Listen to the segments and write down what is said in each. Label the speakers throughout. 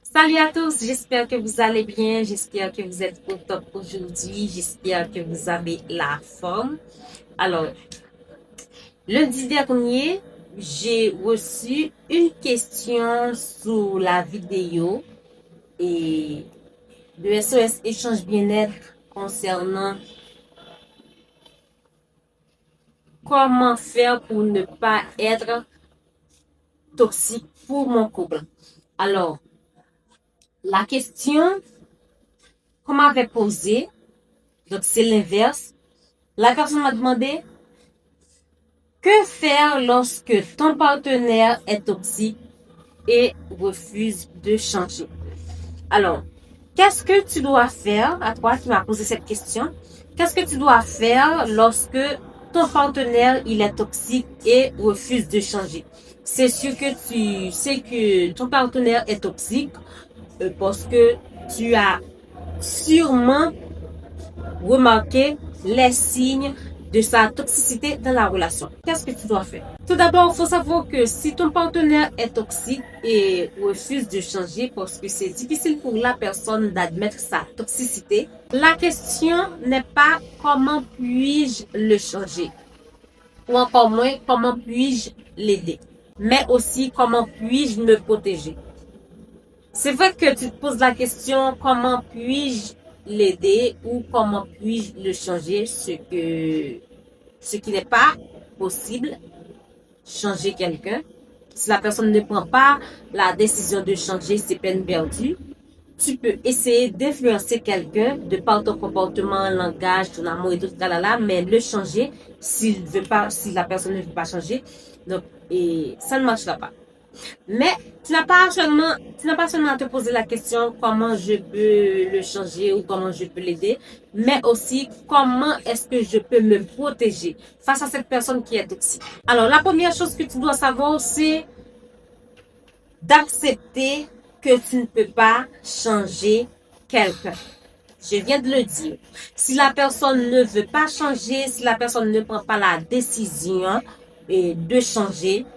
Speaker 1: Salut à tous, j'espère que vous allez bien, j'espère que vous êtes au top aujourd'hui, j'espère que vous avez la forme. Alors, lundi dernier, j'ai reçu une question sous la vidéo et de SOS Échange Bien-être concernant comment faire pour ne pas être toxique pour mon couple. Alors, la question qu'on m'avait posée, donc c'est l'inverse. La personne m'a demandé que faire lorsque ton partenaire est toxique et refuse de changer. Alors, qu'est-ce que tu dois faire, à toi qui m'as posé cette question, qu'est-ce que tu dois faire lorsque ton partenaire il est toxique et refuse de changer? C'est sûr que tu sais que ton partenaire est toxique parce que tu as sûrement remarqué les signes de sa toxicité dans la relation. Qu'est-ce que tu dois faire? Tout d'abord, il faut savoir que si ton partenaire est toxique et refuse de changer parce que c'est difficile pour la personne d'admettre sa toxicité, la question n'est pas comment puis-je le changer ou encore moins comment puis-je l'aider, mais aussi comment puis-je me protéger. C'est vrai que tu te poses la question comment puis-je l'aider ou comment puis-je le changer, ce qui n'est pas possible, changer quelqu'un. Si la personne ne prend pas la décision de changer, c'est peine perdue. Tu peux essayer d'influencer quelqu'un de par ton comportement, langage, ton amour et tout ça, mais le changer s'il veut pas, si la personne ne veut pas changer, donc et ça ne marchera pas. Mais tu n'as pas seulement à te poser la question comment je peux le changer ou comment je peux l'aider, mais aussi comment est-ce que je peux me protéger face à cette personne qui est toxique. Alors, la première chose que tu dois savoir, c'est d'accepter que tu ne peux pas changer quelqu'un. Je viens de le dire. Si la personne ne veut pas changer, si la personne ne prend pas la décision de changer,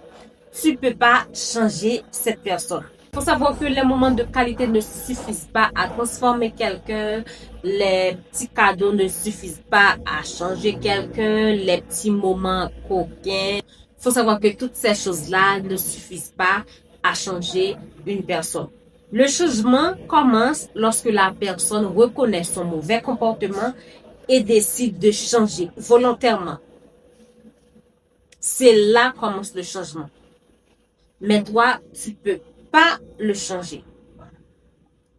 Speaker 1: tu peux pas changer cette personne. Il faut savoir que les moments de qualité ne suffisent pas à transformer quelqu'un, les petits cadeaux ne suffisent pas à changer quelqu'un, les petits moments coquins. Il faut savoir que toutes ces choses-là ne suffisent pas à changer une personne. Le changement commence lorsque la personne reconnaît son mauvais comportement et décide de changer volontairement. C'est là que commence le changement. Mais toi, tu peux pas le changer.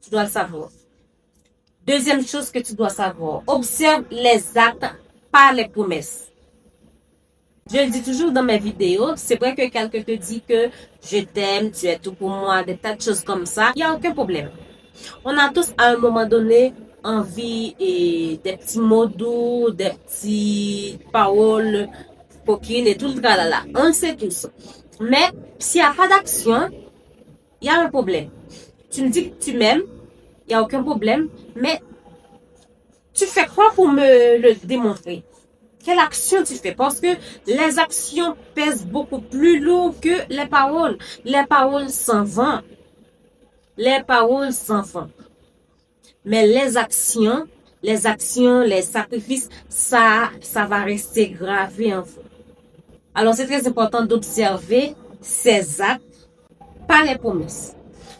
Speaker 1: Tu dois le savoir. Deuxième chose que tu dois savoir, observe les actes, pas les promesses. Je le dis toujours dans mes vidéos, c'est vrai que quelqu'un te dit que je t'aime, tu es tout pour moi, des tas de choses comme ça, il n'y a aucun problème. On a tous à un moment donné envie et des petits mots doux, des petites paroles coquines et tout le tralala. On le sait tous. Mais s'il n'y a pas d'action, il y a un problème. Tu me dis que tu m'aimes, il n'y a aucun problème, mais tu fais quoi pour me le démontrer? Quelle action tu fais? Parce que les actions pèsent beaucoup plus lourd que les paroles. Les paroles s'en vont. Les paroles s'en vont. Mais les actions, les sacrifices, ça va rester gravé en vous. Alors, c'est très important d'observer ces actes, pas les promesses.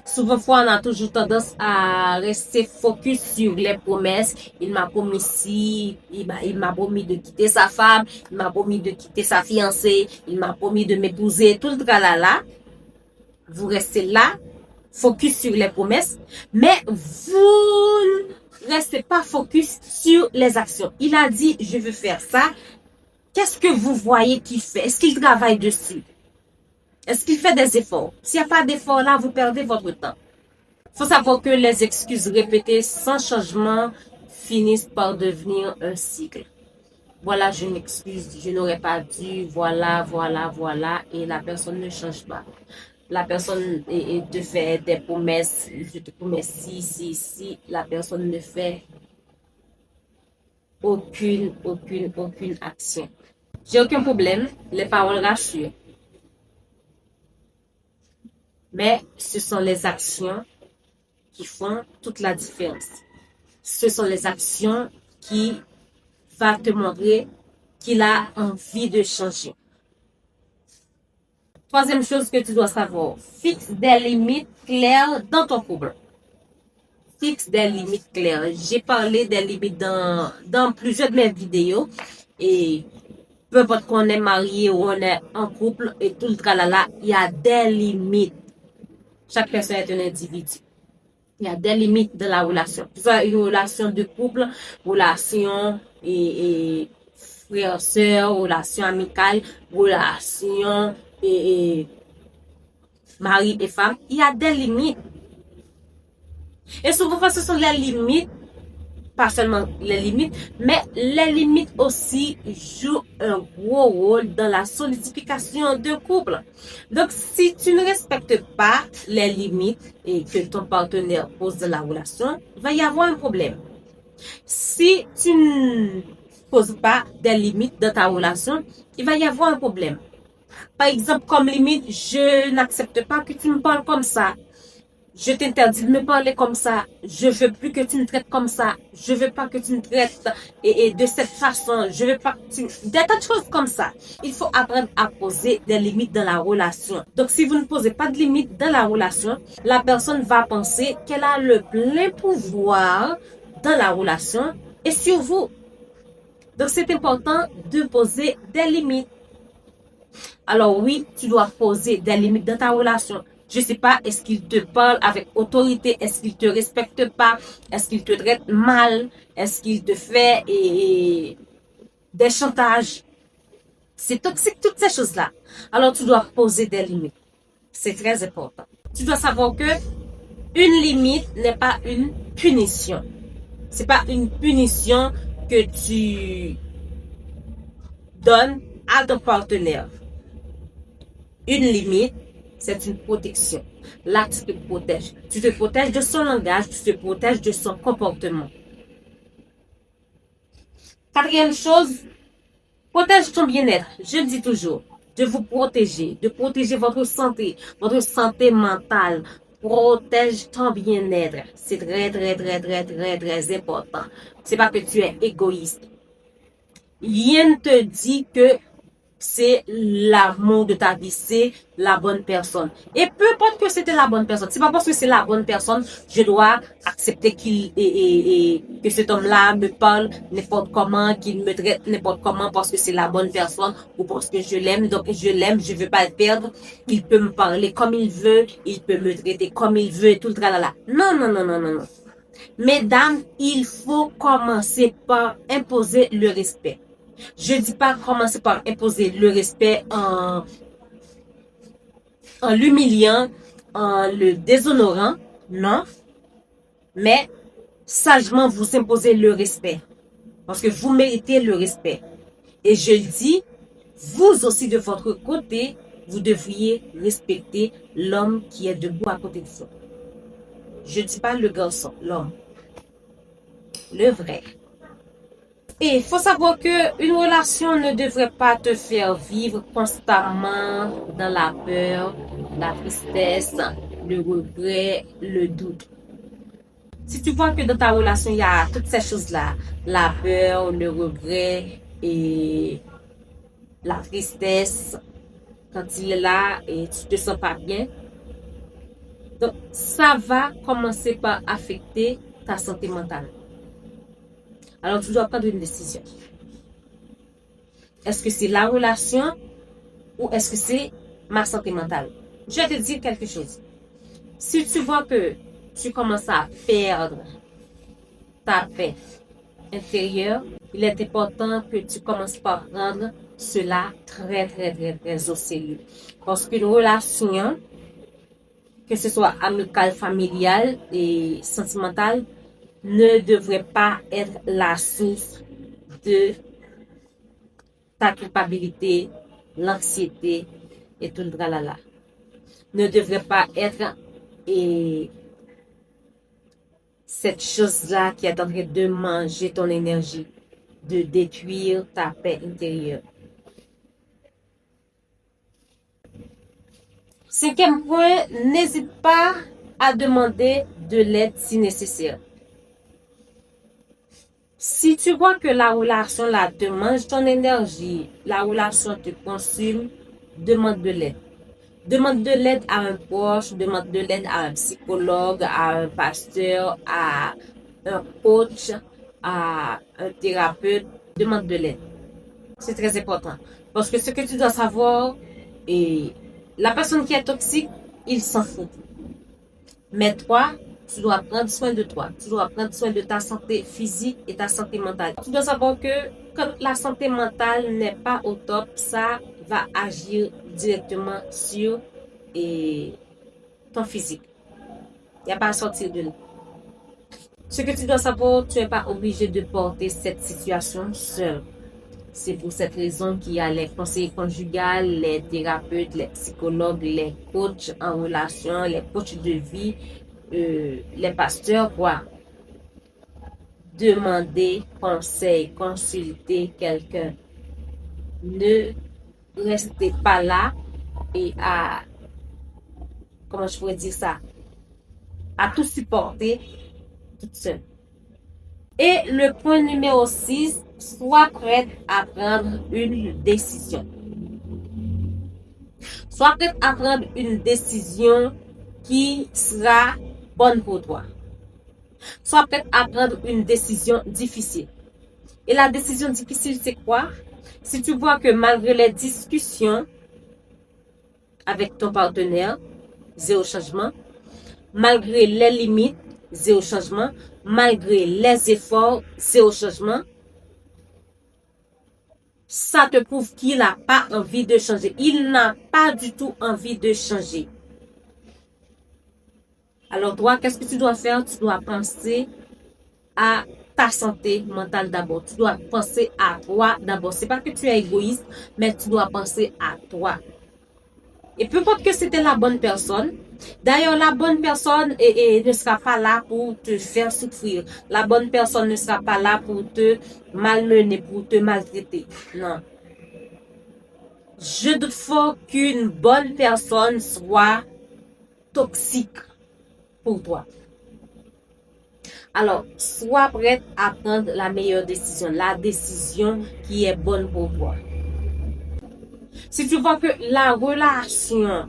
Speaker 1: Souvent, on a toujours tendance à rester focus sur les promesses. Il m'a promis ci, il m'a promis de quitter sa femme, il m'a promis de quitter sa fiancée, il m'a promis de m'épouser, tout le tralala. Vous restez là, focus sur les promesses, mais vous ne restez pas focus sur les actions. Il a dit, je veux faire ça. Qu'est-ce que vous voyez qu'il fait? Est-ce qu'il travaille dessus? Est-ce qu'il fait des efforts? S'il n'y a pas d'efforts là, vous perdez votre temps. Il faut savoir que les excuses répétées sans changement finissent par devenir un cycle. Voilà, je m'excuse, je n'aurais pas dû, voilà, et la personne ne change pas. La personne te fait des promesses, je te promets si, la personne ne fait aucune action. J'ai aucun problème, les paroles rassurent. Mais ce sont les actions qui font toute la différence. Ce sont les actions qui vont te montrer qu'il a envie de changer. Troisième chose que tu dois savoir, fixe des limites claires dans ton couple. Fixe des limites claires. J'ai parlé des limites dans plusieurs de mes vidéos et peu importe qu'on est marié ou on est en couple et tout le tralala, il y a des limites. Chaque personne est un individu. Il y a des limites de la relation. Que ce soit une relation de couple, relation et frère-sœur, relation amicale, relation et mari et femme. Il y a des limites. Et souvent, ce sont les limites, pas seulement les limites, mais les limites aussi jouent un gros rôle dans la solidification d'un couple. Donc, si tu ne respectes pas les limites et que ton partenaire pose dans la relation, il va y avoir un problème. Si tu ne poses pas des limites dans ta relation, il va y avoir un problème. Par exemple, comme limite, je n'accepte pas que tu me parles comme ça. Je t'interdis de me parler comme ça. Je veux plus que tu me traites comme ça. Je veux pas que tu me traites et de cette façon. Je veux pas que tu... Des tas de choses comme ça. Il faut apprendre à poser des limites dans la relation. Donc, si vous ne posez pas de limites dans la relation, la personne va penser qu'elle a le plein pouvoir dans la relation et sur vous. Donc, c'est important de poser des limites. Alors oui, tu dois poser des limites dans ta relation. Je ne sais pas, est-ce qu'il te parle avec autorité? Est-ce qu'il te respecte pas? Est-ce qu'il te traite mal? Est-ce qu'il te fait des chantages? C'est toxique, toutes ces choses-là. Alors tu dois poser des limites. C'est très important. Tu dois savoir que une limite n'est pas une punition. C'est pas une punition que tu donnes à ton partenaire. Une limite, c'est une protection. Là, tu te protèges. Tu te protèges de son langage, tu te protèges de son comportement. Quatrième chose, protège ton bien-être. Je le dis toujours, de vous protéger, de protéger votre santé mentale. Protège ton bien-être. C'est très, très, très, très, très, très important. C'est pas que tu es égoïste. Rien ne te dit que c'est l'amour de ta vie, c'est la bonne personne. Et peu importe que c'était la bonne personne, c'est pas parce que c'est la bonne personne, je dois accepter que cet homme-là me parle n'importe comment, qu'il me traite n'importe comment parce que c'est la bonne personne ou parce que je l'aime. Donc je l'aime, je veux pas le perdre. Il peut me parler comme il veut, il peut me traiter comme il veut et tout le tralala. Non, non, non, non, non, non. Mesdames, il faut commencer par imposer le respect. Je dis pas commencer par imposer le respect en l'humiliant, en le déshonorant, non. Mais sagement vous imposer le respect. Parce que vous méritez le respect. Et je le dis, vous aussi de votre côté, vous devriez respecter l'homme qui est debout à côté de vous. Je ne dis pas le garçon, l'homme. Le vrai. Et il faut savoir qu'une relation ne devrait pas te faire vivre constamment dans la peur, la tristesse, le regret, le doute. Si tu vois que dans ta relation, il y a toutes ces choses-là, la peur, le regret et la tristesse, quand il est là et tu te sens pas bien, donc ça va commencer par affecter ta santé mentale. Alors tu dois prendre une décision. Est-ce que c'est la relation ou est-ce que c'est ma santé mentale? Je vais te dire quelque chose. Si tu vois que tu commences à perdre ta paix intérieure, il est important que tu commences par rendre cela très, très, très, très au sérieux. Parce qu'une relation, que ce soit amicale, familiale et sentimentale, ne devrait pas être la source de ta culpabilité, l'anxiété et tout le tralala. Ne devrait pas être cette chose-là qui est en train de manger ton énergie, de détruire ta paix intérieure. Cinquième point, n'hésite pas à demander de l'aide si nécessaire. Si tu vois que la relation là te mange ton énergie, la relation te consume, demande de l'aide. Demande de l'aide à un proche, demande de l'aide à un psychologue, à un pasteur, à un coach, à un thérapeute. Demande de l'aide. C'est très important. Parce que ce que tu dois savoir, et la personne qui est toxique, il s'en fout. Mais toi, tu dois prendre soin de toi. Tu dois prendre soin de ta santé physique et ta santé mentale. Tu dois savoir que quand la santé mentale n'est pas au top, ça va agir directement sur ton physique. Il n'y a pas à sortir de là. Ce que tu dois savoir, tu n'es pas obligé de porter cette situation seul. C'est pour cette raison qu'il y a les conseillers conjugales, les thérapeutes, les psychologues, les coachs en relation, les coachs de vie, les pasteurs, quoi. Demander conseil, consulter quelqu'un. Ne restez pas là et comment je pourrais dire ça, à tout supporter toute seule. Et le point numéro 6, sois prête à prendre une décision. Sois prête à prendre une décision qui sera bonne pour toi. Sois prête à prendre une décision difficile. Et la décision difficile, c'est quoi? Si tu vois que malgré les discussions avec ton partenaire, zéro changement, malgré les limites, zéro changement, malgré les efforts, zéro changement, ça te prouve qu'il n'a pas envie de changer. Il n'a pas du tout envie de changer. Alors toi, qu'est-ce que tu dois faire? Tu dois penser à ta santé mentale d'abord. Tu dois penser à toi d'abord. C'est pas que tu es égoïste, mais tu dois penser à toi. Et peu importe que c'était la bonne personne. D'ailleurs, la bonne personne ne sera pas là pour te faire souffrir. La bonne personne ne sera pas là pour te malmener, pour te maltraiter. Non. Je doute fort qu'une bonne personne soit toxique pour toi. Alors, sois prête à prendre la meilleure décision, la décision qui est bonne pour toi. Si tu vois que la relation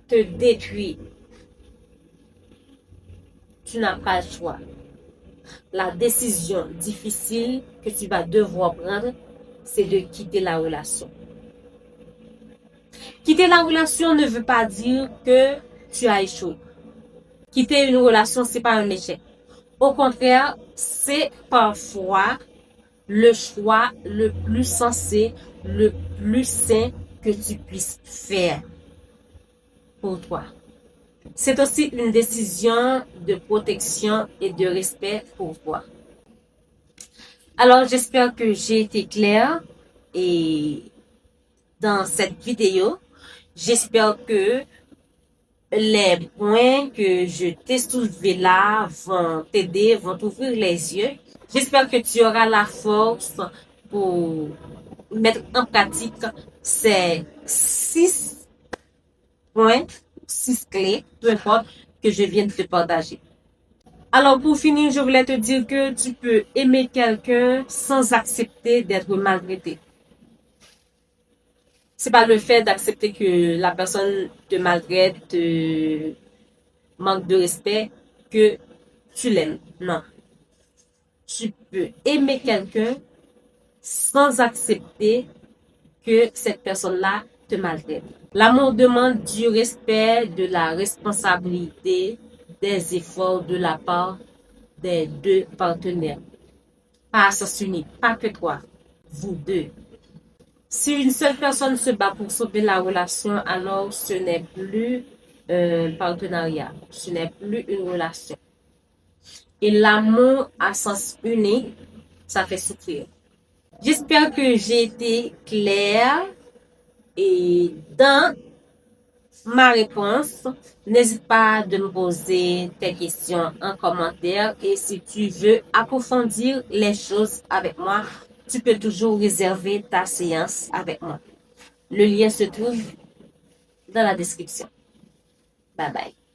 Speaker 1: te détruit, tu n'as pas le choix. La décision difficile que tu vas devoir prendre, c'est de quitter la relation. Quitter la relation ne veut pas dire que tu as échoué. Quitter une relation, c'est pas un échec. Au contraire, c'est parfois le choix le plus sensé, le plus sain que tu puisses faire pour toi. C'est aussi une décision de protection et de respect pour toi. Alors, j'espère que j'ai été claire et dans cette vidéo, j'espère que les points que je t'ai soulevés là vont t'aider, vont t'ouvrir les yeux. J'espère que tu auras la force pour mettre en pratique ces 6 points, 6 clés, peu importe, que je viens de te partager. Alors pour finir, je voulais te dire que tu peux aimer quelqu'un sans accepter d'être maltraité. C'est pas le fait d'accepter que la personne te maltraite, te manque de respect, que tu l'aimes. Non. Tu peux aimer quelqu'un sans accepter que cette personne-là te maltraite. L'amour demande du respect, de la responsabilité, des efforts de la part des deux partenaires. Pas à sens unique, pas que toi, vous deux. Si une seule personne se bat pour sauver la relation, alors ce n'est plus un partenariat, ce n'est plus une relation. Et l'amour à sens unique, ça fait souffrir. J'espère que j'ai été claire et dans ma réponse, n'hésite pas de me poser tes questions en commentaire et si tu veux approfondir les choses avec moi, tu peux toujours réserver ta séance avec moi. Le lien se trouve dans la description. Bye bye.